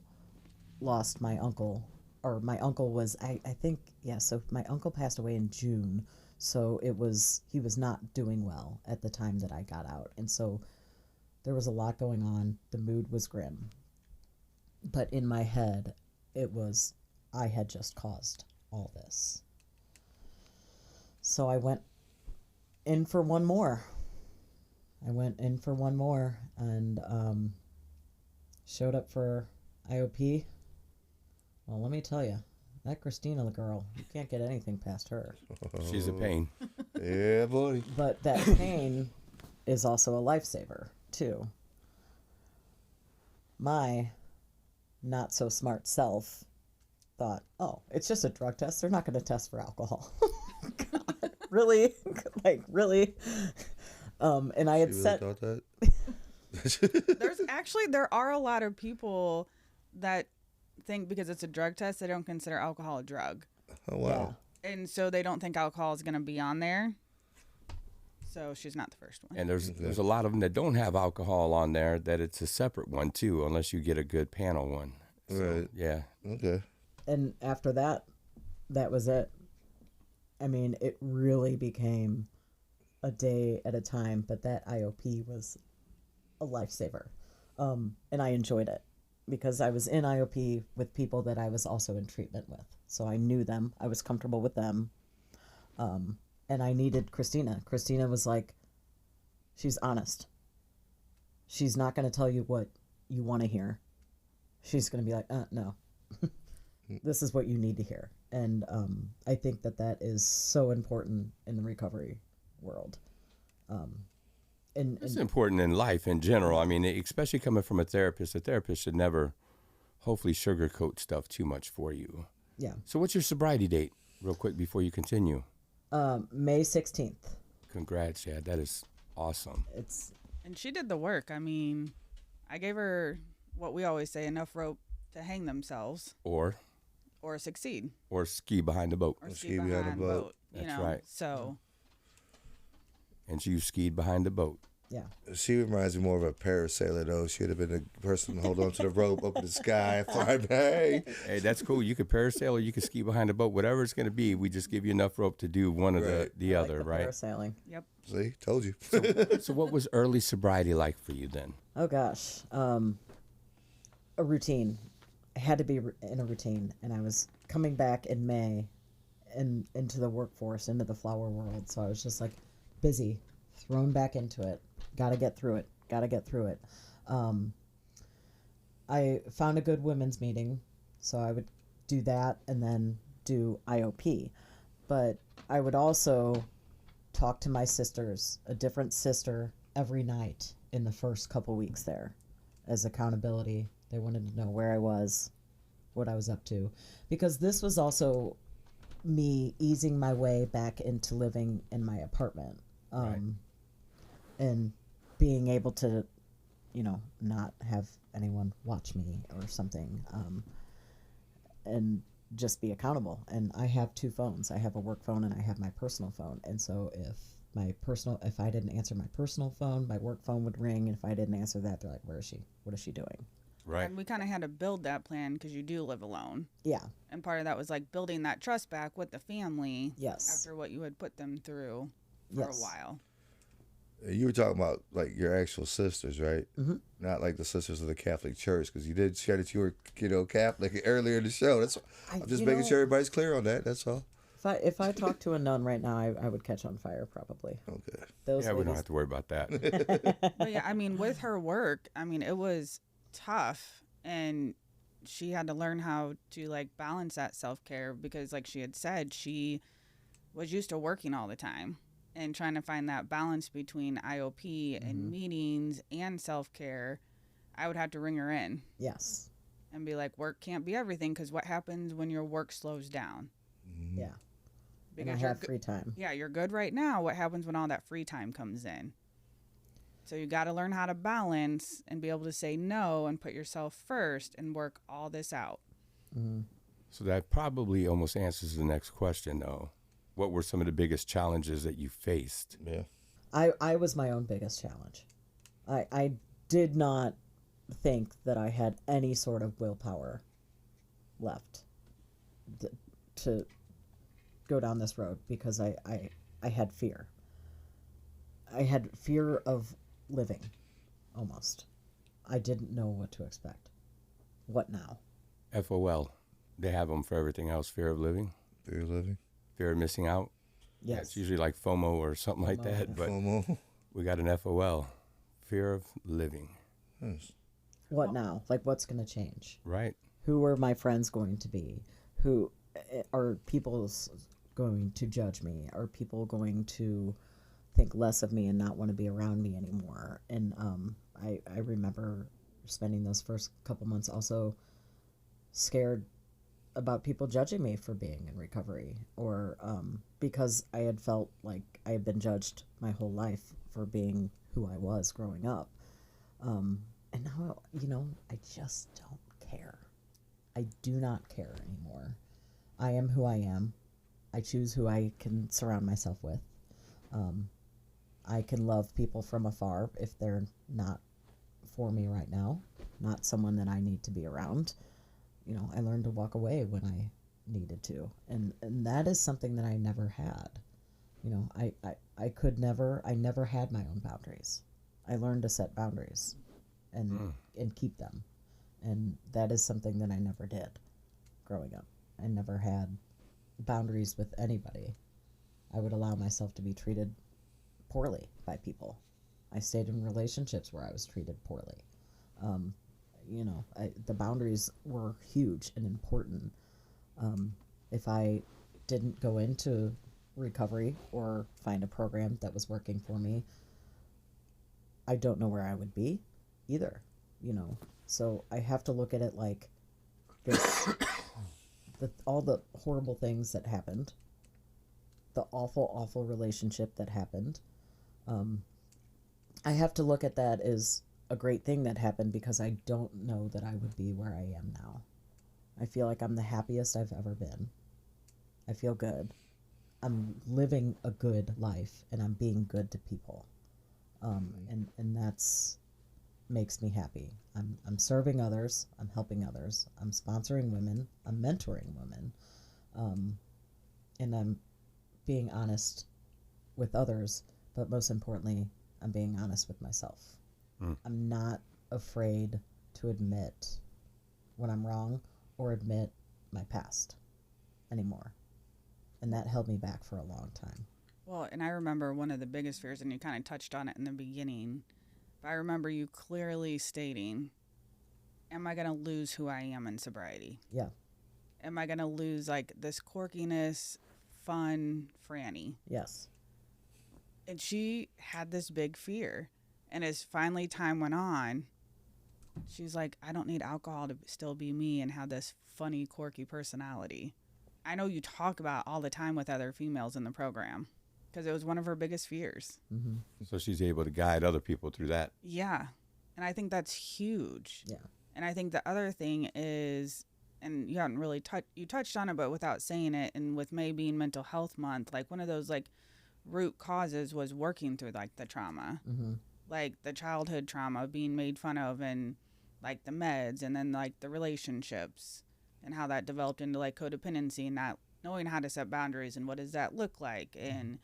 S4: lost my uncle. Or my uncle was, I think, so my uncle passed away in June. So he was not doing well at the time that I got out. And so there was a lot going on. The mood was grim. But in my head, it was, I had just caused all this. So I went in for one more. And showed up for IOP. Well, let me tell you, that Christina girl, you can't get anything past her.
S2: She's a pain.
S1: Yeah, buddy.
S4: But that pain is also a lifesaver, too. My not so smart self thought, oh, it's just a drug test. They're not going to test for alcohol. God, really? Like, really? And I had
S1: said... Really thought
S3: that? There are a lot of people that think because it's a drug test, they don't consider alcohol a drug.
S1: Oh, wow.
S4: Yeah.
S3: And so they don't think alcohol is going to be on there. So she's not the first one.
S2: And there's a lot of them that don't have alcohol on there, that it's a separate one, too, unless you get a good panel one. So,
S1: right.
S2: Yeah.
S1: Okay.
S4: And after that was it. I mean, it really became a day at a time, but that IOP was a lifesaver. And I enjoyed it because I was in IOP with people that I was also in treatment with. So I knew them. I was comfortable with them. And I needed Christina. Christina was like, she's honest. She's not going to tell you what you want to hear. She's going to be like, no, this is what you need to hear. And I think that is so important in the recovery world.
S2: It's important in life in general. I mean, especially coming from a therapist should never, hopefully, sugarcoat stuff too much for you.
S4: Yeah.
S2: So what's your sobriety date, real quick, before you continue?
S4: May 16th.
S2: Congrats, Chad. That is awesome.
S3: And she did the work. I mean, I gave her what we always say, enough rope to hang themselves.
S2: Or
S3: succeed.
S2: Or ski behind the boat.
S3: Or ski behind the boat.
S2: That's right.
S3: So.
S2: And you skied behind the boat.
S4: Yeah.
S1: She reminds me more of a parasailer, though. She would have been the person hold on to the rope up in the sky, fly back.
S2: Hey, that's cool. You could parasail or you could ski behind the boat. Whatever it's going to be, we just give you enough rope to do one of the other, right?
S4: Parasailing.
S3: Yep.
S1: See, told you.
S2: So what was early sobriety like for you then?
S4: Oh, gosh. A routine. I had to be in a routine. And I was coming back in May and into the workforce, into the flower world. So I was just like busy, thrown back into it. Got to get through it. I found a good women's meeting, so I would do that and then do IOP. But I would also talk to my sisters, a different sister every night in the first couple weeks there as accountability. They wanted to know where I was, what I was up to. Because this was also me easing my way back into living in my apartment.
S2: Right.
S4: And being able to not have anyone watch me or something, and just be accountable. And I have two phones. I have a work phone and I have my personal phone. And so if I didn't answer my personal phone, my work phone would ring. And if I didn't answer that, they're like, where is she? What is she doing?
S2: Right.
S3: And we kind of had to build that plan because you do live alone.
S4: Yeah.
S3: And part of that was like building that trust back with the family.
S4: Yes.
S3: After what you had put them through for
S4: Yes.
S3: a while.
S1: You were talking about like your actual sisters, right?
S4: Mm-hmm.
S1: Not like the sisters of the Catholic Church, because you did share that you were, Catholic earlier in the show. I'm just making sure everybody's clear on that. That's all.
S4: If I talked to a nun right now, I would catch on fire probably.
S1: Okay.
S4: Those
S2: Yeah, we don't
S4: ladies-
S2: have to worry about that.
S3: But yeah, I mean, with her work, I mean, it was tough, and she had to learn how to like balance that self-care because, like she had said, she was used to working all the time and trying to find that balance between IOP and meetings and self-care. I would have to ring her in
S4: Yes.
S3: and be like, work can't be everything, because what happens when your work slows down?
S4: Yeah. And I
S3: Because you're
S4: have
S3: go-
S4: free time.
S3: yeah, you're good right now. What happens when all that free time comes in? So you got to learn how to balance and be able to say no and put yourself first and work all this out.
S2: So that probably almost answers the next question, though. What were some of the biggest challenges that you faced?
S1: Yeah.
S4: I was my own biggest challenge. I did not think that I had any sort of willpower left to go down this road, because I had fear. I had fear of living, almost. I didn't know what to expect. What now?
S2: FOL. They have them for everything else. Fear of living,
S1: Fear of living.
S2: fear of missing out. Yeah,
S4: Yes.
S2: it's usually like FOMO or something like
S4: FOMO,
S2: that. But
S1: FOMO.
S2: we got an FOL. Fear of living.
S1: Yes.
S4: What now? Like, what's going to change?
S2: Right.
S4: Who are my friends going to be? Who are people going to judge me? Are people going to think less of me and not want to be around me anymore? And I remember spending those first couple months also scared about people judging me for being in recovery, or because I had felt like I had been judged my whole life for being who I was growing up. And now, I just don't care. I do not care anymore. I am who I am. I choose who I can surround myself with. I can love people from afar if they're not for me right now, not someone that I need to be around. I learned to walk away when I needed to. And that is something that I never had. I never had my own boundaries. I learned to set boundaries and keep them. And that is something that I never did growing up. I never had boundaries with anybody. I would allow myself to be treated poorly by people. I stayed in relationships where I was treated poorly. The boundaries were huge and important. If I didn't go into recovery or find a program that was working for me, I don't know where I would be either, So I have to look at it like this, all the horrible things that happened, the awful, awful relationship that happened. I have to look at that as a great thing that happened, because I don't know that I would be where I am now. I feel like I'm the happiest I've ever been. I feel good. I'm living a good life, and I'm being good to people. And that's makes me happy. I'm serving others. I'm helping others. I'm sponsoring women. I'm mentoring women. And I'm being honest with others, but most importantly, I'm being honest with myself. I'm not afraid to admit when I'm wrong or admit my past anymore. And that held me back for a long time.
S3: Well, and I remember one of the biggest fears, and you kind of touched on it in the beginning, but I remember you clearly stating, am I going to lose who I am in sobriety?
S4: Yeah.
S3: Am I going to lose like this quirkiness, fun Frannie?
S4: Yes.
S3: And she had this big fear. And as finally time went on, she's like, I don't need alcohol to still be me and have this funny, quirky personality. I know you talk about all the time with other females in the program, because it was one of her biggest fears.
S4: Mm-hmm.
S2: So she's able to guide other people through that.
S3: Yeah. And I think that's huge.
S4: Yeah.
S3: And I think the other thing is, and you haven't really you touched on it, but without saying it, and with May being Mental Health Month, like one of those like root causes was working through like the trauma, like the childhood trauma, being made fun of, and like the meds, and then like the relationships, and how that developed into like codependency, and not knowing how to set boundaries, and what does that look like, and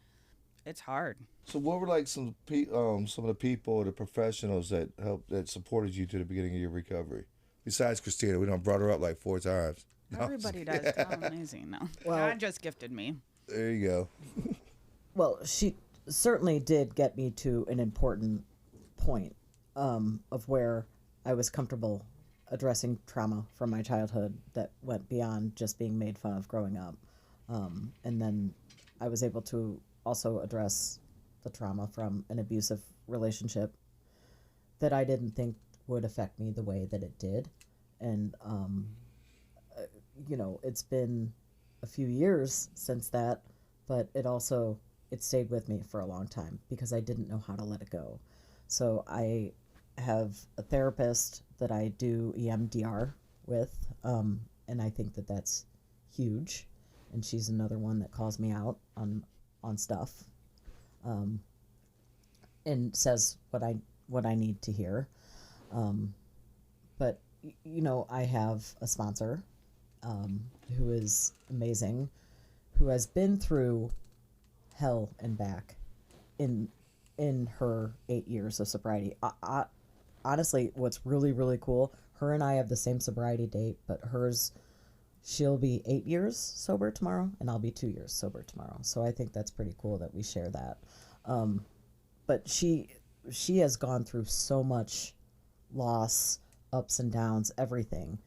S3: it's hard.
S1: So what were like some of the people, the professionals that supported you to the beginning of your recovery? Besides Christina, we done brought her up like 4 times. No,
S3: Everybody does. I'm amazing. No,
S4: Well-
S3: God just gifted me.
S1: there you go.
S4: Well, she certainly did get me to an important point of where I was comfortable addressing trauma from my childhood that went beyond just being made fun of growing up. And then I was able to also address the trauma from an abusive relationship that I didn't think would affect me the way that it did. And, it's been a few years since that, but it stayed with me for a long time because I didn't know how to let it go. So I have a therapist that I do EMDR with, and I think that that's huge. And she's another one that calls me out on stuff, and says what I need to hear. But I have a sponsor who is amazing, who has been through hell and back in her 8 years of sobriety. Honestly, what's really, really cool, her and I have the same sobriety date, but she'll be 8 years sober tomorrow, and I'll be 2 years sober tomorrow. So I think that's pretty cool that we share that. But she has gone through so much loss, ups and downs, everything.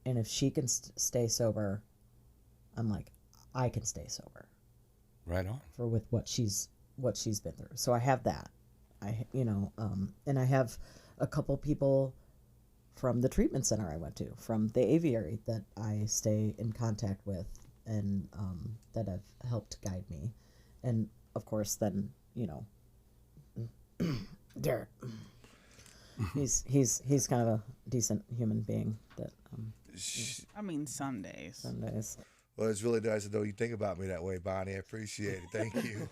S4: And if she can stay sober, I'm like, I can stay sober.
S2: Right on.
S4: With what she's been through. So I have that. And I have a couple people from the treatment center I went to, from the aviary, that I stay in contact with, and that have helped guide me. And of course, then Derek. He's kind of a decent human being. That
S3: I mean, some days.
S4: some days.
S1: Well, it's really nice to know you think about me that way, Bonnie. I appreciate it. Thank you.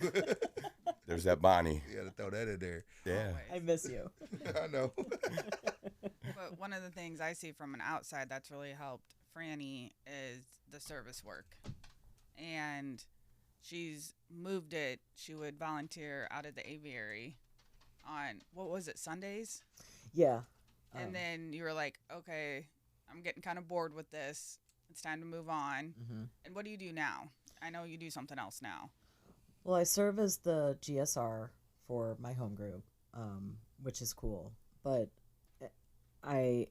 S2: There's that Bonnie.
S1: You got to throw that in there.
S2: Yeah.
S4: I miss you.
S1: I know.
S3: But one of the things I see from an outside that's really helped Frannie is the service work. And she's moved it. She would volunteer out at the aviary on, what was it, Sundays?
S4: Yeah.
S3: And then you were like, okay, I'm getting kind of bored with this. It's time to move on.
S4: Mm-hmm.
S3: And what do you do now? I know you do something else now.
S4: Well, I serve as the GSR for my home group, which is cool. But I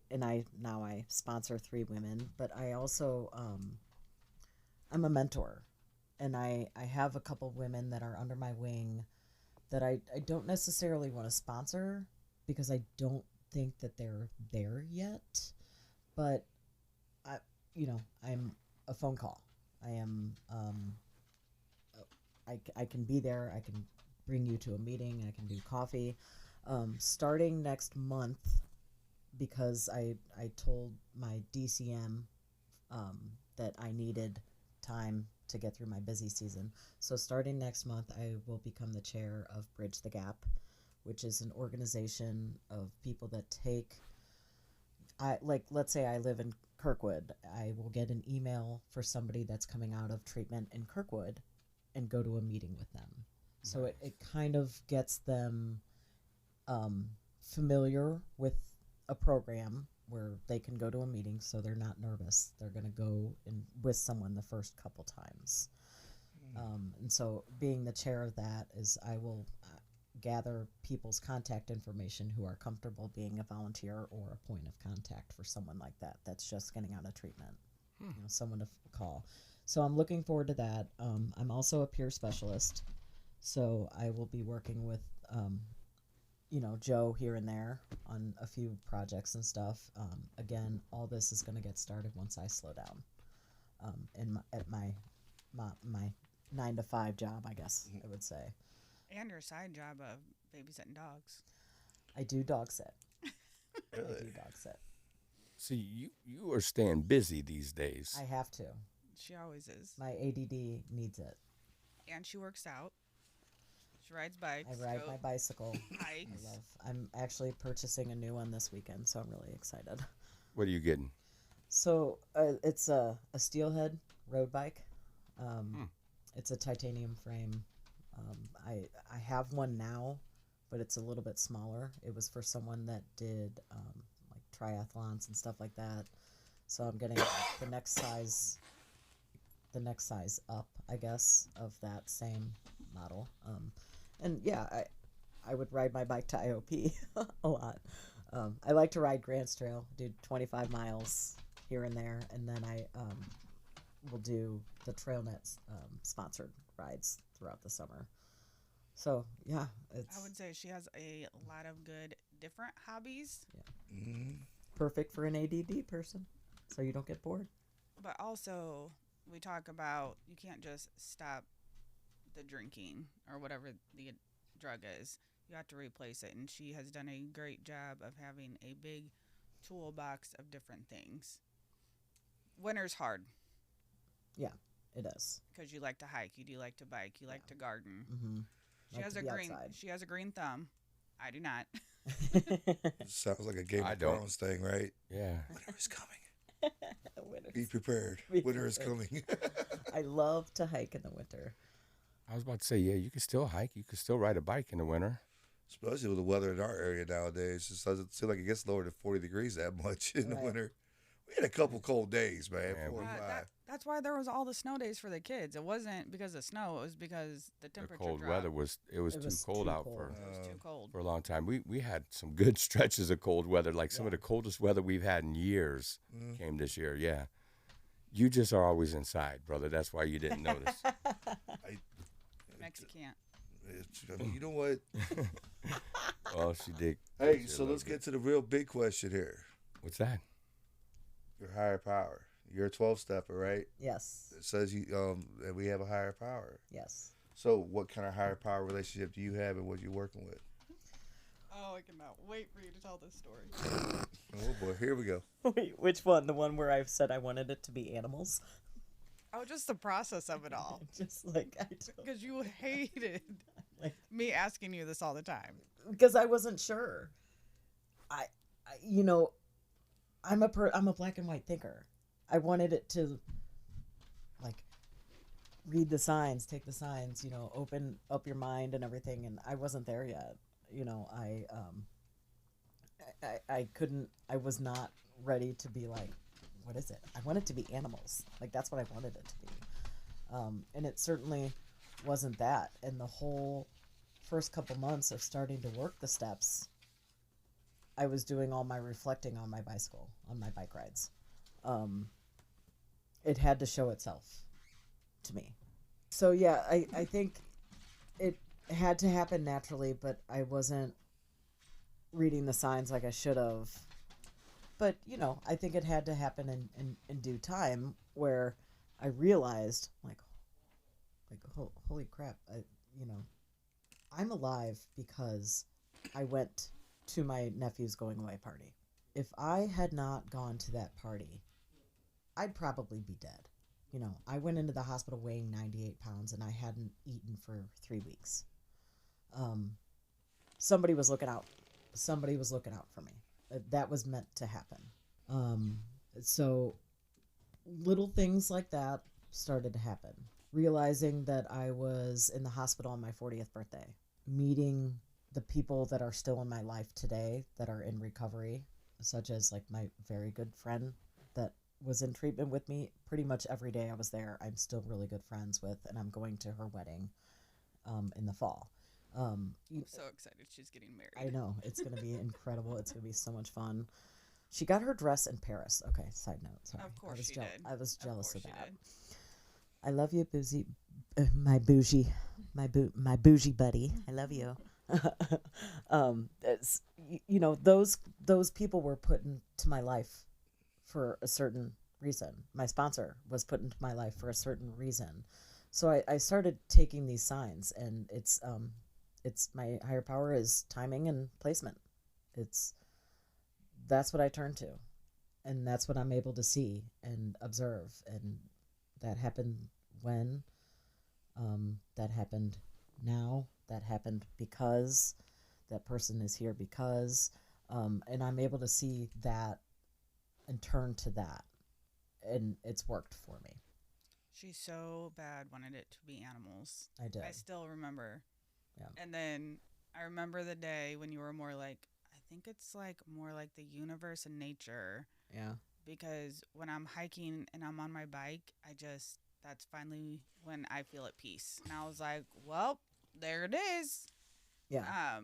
S4: sponsor 3 women, but I also I'm a mentor, and I have a couple women that are under my wing that I don't necessarily want to sponsor because I don't think that they're there yet. But I'm a phone call. I am I can be there. I can bring you to a meeting. I can do coffee. Starting next month, because I told my DCM that I needed time to get through my busy season. So starting next month, I will become the chair of Bridge the Gap, which is an organization of people that let's say I live in Kirkwood. I will get an email for somebody that's coming out of treatment in Kirkwood and go to a meeting with them. Nice. So it kind of gets them familiar with a program where they can go to a meeting, so they're not nervous. They're going to go with someone the first couple times. And so being the chair of that is I will gather people's contact information who are comfortable being a volunteer or a point of contact for someone like that that's just getting out of treatment. Someone to call. So I'm looking forward to that. I'm also a peer specialist, so I will be working with Joe here and there on a few projects and stuff. Again, all this is going to get started once I slow down at my 9 to 5 job, I guess I would say.
S3: And your side job of babysitting dogs.
S4: I do dog sit. I do dog sit.
S2: See, you are staying busy these days.
S4: I have to.
S3: She always is.
S4: My ADD needs it.
S3: And she works out. She rides bikes.
S4: I ride my bicycle.
S3: Hikes.
S4: I'm actually purchasing a new one this weekend, so I'm really excited.
S2: What are you getting?
S4: So it's a steelhead road bike. It's a titanium frame. I have one now, but it's a little bit smaller. It was for someone that did like triathlons and stuff like that. So I'm getting the next size up, I guess, of that same model. And yeah, I would ride my bike to IOP a lot. I like to ride Grants Trail, do 25 miles here and there, and then I will do the TrailNet sponsored rides throughout the summer. So yeah,
S3: I would say she has a lot of good different hobbies.
S4: Yeah. Perfect for an ADD person, so you don't get bored.
S3: But also, we talk about you can't just stop the drinking or whatever the drug is. You have to replace it, and she has done a great job of having a big toolbox of different things. Winter's hard.
S4: Yeah, it is.
S3: Because you like to hike, you do like to bike, you like to garden.
S4: Mm-hmm.
S3: She has a green thumb. I do not.
S1: Sounds like a Game
S2: I
S1: of
S2: don't.
S1: Thrones thing, right?
S2: Yeah.
S1: Winter is coming. Be prepared.
S4: Be
S1: Winter is
S4: prepared.
S1: coming.
S4: I love to hike in the winter.
S2: I was about to say, yeah, you can still hike. You can still ride a bike in the winter.
S1: Especially with the weather in our area nowadays. It just doesn't seem like it gets lower than 40 degrees that much in the
S4: Right.
S1: winter. We had a couple cold days, man.
S2: Yeah,
S1: 4 or 5.
S3: That's why there was all the snow days for the kids. It wasn't because of snow. It was because the
S2: The
S3: temperature
S2: cold
S3: dropped.
S2: weather was too cold
S4: too
S2: out
S4: cold.
S2: for
S3: It was too cold.
S2: a long time. We had some good stretches of cold weather, like some of the coldest weather we've had in years came this year. Yeah. You just are always inside, brother. That's why you didn't notice.
S3: Mexican.
S1: I mean, you know what?
S2: Well, she did.
S1: Hey,
S2: she
S1: so
S2: a
S1: let's
S2: little
S1: get to the real big question here.
S2: What's that?
S1: Your higher power. You're a 12-stepper, right?
S4: Yes.
S1: It says you that we have a higher power.
S4: Yes.
S1: So what kind of higher power relationship do you have and what you're working with?
S3: Oh, I cannot wait for you to tell this story.
S1: Oh boy, here we go.
S4: Wait, which one? The one where I said I wanted it to be animals?
S3: Oh, just the process of it all.
S4: Just like I don't,
S3: Because you hated
S4: like,
S3: me asking you this all the time.
S4: because I wasn't sure. I you know, I'm a black and white thinker. I wanted it to like read the signs, take the signs, you know, open up your mind and everything, and I wasn't there yet. You know, I couldn't, I was not ready to be like, what is it? I want it to be animals. Like, that's what I wanted it to be. And it certainly wasn't that. And the whole first couple months of starting to work the steps, I was doing all my reflecting on my bicycle, on my bike rides. It had to show itself to me. So yeah, I think it had to happen naturally, but I wasn't reading the signs like I should have. But, you know, I think it had to happen in due time, where I realized, like holy crap, I'm alive because I went to my nephew's going away party. If I had not gone to that party, I'd probably be dead. You know, I went into the hospital weighing 98 pounds and I hadn't eaten for 3 weeks. Somebody was looking out. Somebody was looking out for me. That was meant to happen. So little things like that started to happen. Realizing that I was in the hospital on my 40th birthday. Meeting the people that are still in my life today that are in recovery, such as like my very good friend that was in treatment with me pretty much every day I was there. I'm still really good friends with, and I'm going to her wedding in the fall.
S3: I'm so excited she's getting married.
S4: I know. It's going to be incredible. It's going to be so much fun. She got her dress in Paris. Okay, side note. Sorry.
S3: Of course she did.
S4: I was jealous of
S3: course
S4: that.
S3: she did.
S4: I love you, bougie, my bougie buddy. I love you. You know, those people were put into my life for a certain reason. My sponsor was put into my life for a certain reason. So I started taking these signs, and it's my higher power is timing and placement. It's that's what I turn to. And that's what I'm able to see and observe. And that happened when, that happened now, that happened because that person is here because, and I'm able to see that and turn to that. And it's worked for me.
S3: She so bad wanted it to be animals.
S4: I did.
S3: I still remember.
S4: Yeah.
S3: And then I remember the day when you were more like, I think it's like more like the universe and nature.
S4: Yeah.
S3: Because when I'm hiking and I'm on my bike, that's finally when I feel at peace. And I was like, well, there it is.
S4: Yeah.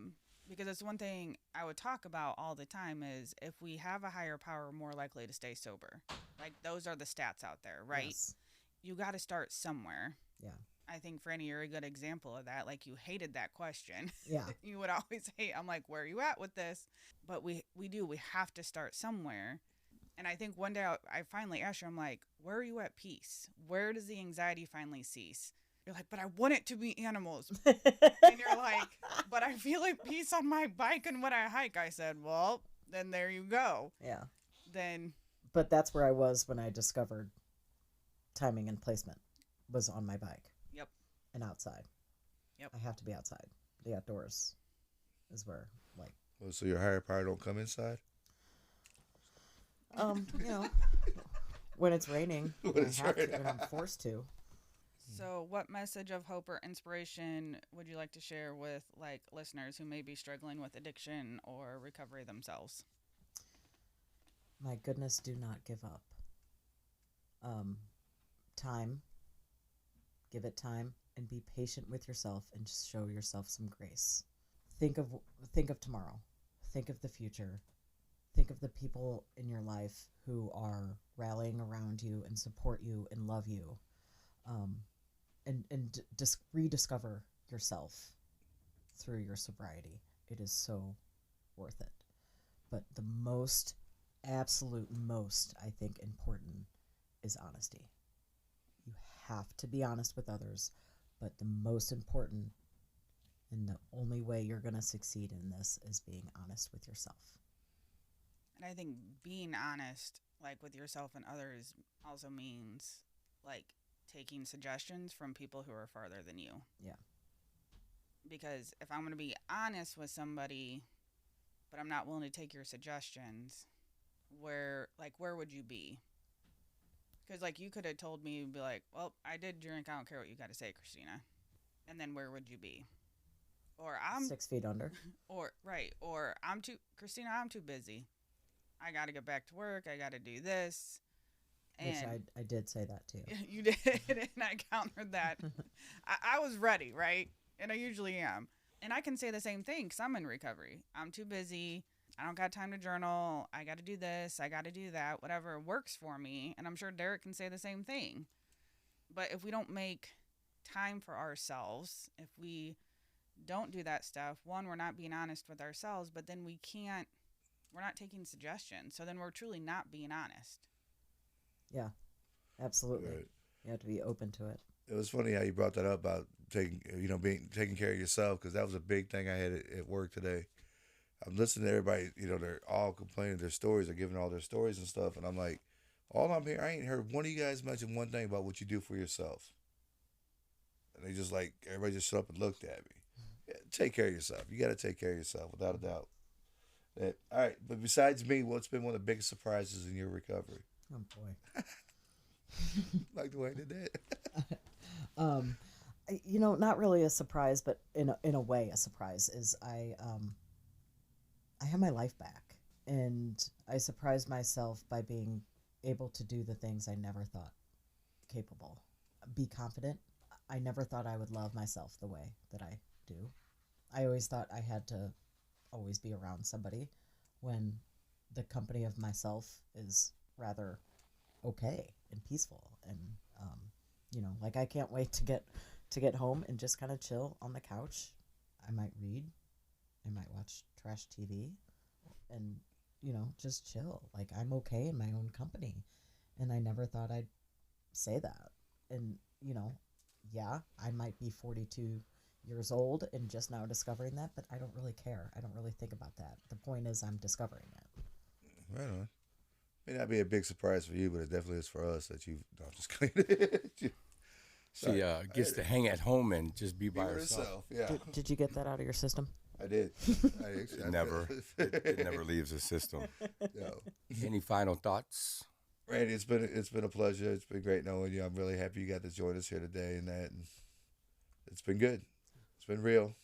S3: Because it's one thing I would talk about all the time is if we have a higher power, we're more likely to stay sober. Like those are the stats out there, right?
S4: Yes.
S3: You got to start somewhere.
S4: Yeah.
S3: I think, Frannie, you're a good example of that. Like, you hated that question.
S4: Yeah.
S3: You would always hate, I'm like, where are you at with this? But we have to start somewhere. And I think one day I finally asked her, I'm like, where are you at peace? Where does the anxiety finally cease? You're like, but I want it to be animals. And you're like, but I feel at peace on my bike and when I hike. I said, well, then there you go.
S4: Yeah.
S3: Then.
S4: But that's where I was when I discovered timing and placement was on my bike.
S3: Yep.
S4: And outside.
S3: Yep.
S4: I have to be outside. The outdoors is where, like.
S1: Oh, so your higher power don't come inside?
S4: You know, when it's raining,
S1: When it's raining.
S4: and I'm forced to.
S3: So what message of hope or inspiration would you like to share with like listeners who may be struggling with addiction or recovery themselves?
S4: My goodness, do not give up. Time. Give it time and be patient with yourself and just show yourself some grace. Think of tomorrow. Think of the future. Think of the people in your life who are rallying around you and support you and love you. And just rediscover yourself through your sobriety. It is so worth it. But the absolute most, I think, important is honesty. You have to be honest with others, but the most important and the only way you're going to succeed in this is being honest with yourself.
S3: And I think being honest, like with yourself and others, also means like taking suggestions from people who are farther than you.
S4: Yeah.
S3: Because if I'm going to be honest with somebody, but I'm not willing to take your suggestions, where would you be? Because like you could have told me, you'd be like, well, I did drink. I don't care what you got to say, Christina. And then where would you be? Or I'm
S4: 6 feet under.
S3: Or Christina, I'm too busy. I got to get back to work. I got to do this. And
S4: Which I did say that too.
S3: You did, and I countered that. I was ready, right? And I usually am. And I can say the same thing because I'm in recovery. I'm too busy. I don't got time to journal. I got to do this. I got to do that. Whatever works for me. And I'm sure Derek can say the same thing. But if we don't make time for ourselves, if we don't do that stuff, one, we're not being honest with ourselves, but then we're not taking suggestions. So then we're truly not being honest.
S4: Yeah, absolutely.
S1: Right.
S4: You have to be open to it.
S1: It was funny how you brought that up about taking care of yourself, because that was a big thing I had at work today. I'm listening to everybody, they're all complaining their stories, they're giving all their stories and stuff, and I'm like, all I'm hearing, I ain't heard one of you guys mention one thing about what you do for yourself. And they just everybody just shut up and looked at me. Yeah, take care of yourself. You got to take care of yourself, without a doubt. All right, but besides me, what's been one of the biggest surprises in your recovery?
S4: Oh boy.
S1: Like the way they did.
S4: Not really a surprise, but in a way a surprise is I have my life back, and I surprised myself by being able to do the things I never thought capable. Be confident. I never thought I would love myself the way that I do. I always thought I had to always be around somebody when the company of myself is rather okay and peaceful. And I can't wait to get home and just kind of chill on the couch. I might read, I might watch trash TV, and just chill. Like, I'm okay in my own company. And I never thought I'd say that. And yeah, I might be 42 years old and just now discovering that, but I don't really care. I don't really think about that. The point is I'm discovering it.
S1: Right on. May not be a big surprise for you, but it definitely is for us that you've. No, I'm just kidding.
S2: She gets to hang at home and just be by
S1: With
S2: herself.
S1: Yeah,
S4: Did you get that out of your system?
S1: I did.
S2: It never, it never leaves the system.
S1: No.
S2: Any final thoughts?
S1: Randy, it's been a pleasure. It's been great knowing you. I'm really happy you got to join us here today, and it's been good. It's been real.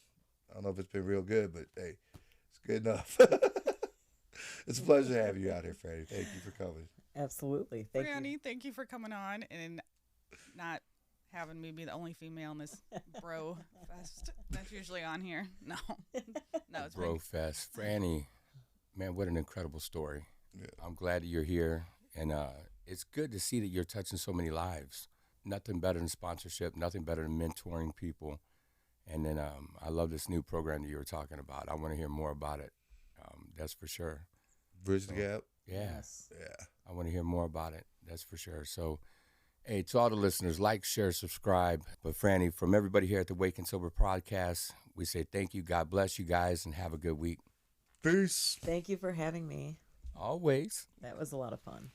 S1: I don't know if it's been real good, but hey, it's good enough. It's a pleasure to have you out here, Franny. Thank you for coming.
S4: Absolutely. Thank you.
S3: Franny, thank you for coming on and not having me be the only female in this bro fest that's usually on here. No, it's
S2: Bro
S3: been
S2: Fest. Franny, man, what an incredible story.
S1: Yeah.
S2: I'm glad that you're here, and it's good to see that you're touching so many lives. Nothing better than sponsorship, nothing better than mentoring people. And then I love this new program that you were talking about. I want to hear more about it. That's for sure.
S1: Bridge the gap.
S2: Yeah.
S4: Yes.
S1: Yeah.
S2: I want to hear more about it. That's for sure. So, hey, to all the listeners, like, share, subscribe. But Franny, from everybody here at the Wake and Sober podcast, we say thank you. God bless you guys, and have a good week.
S1: Peace.
S4: Thank you for having me.
S2: Always.
S4: That was a lot of fun.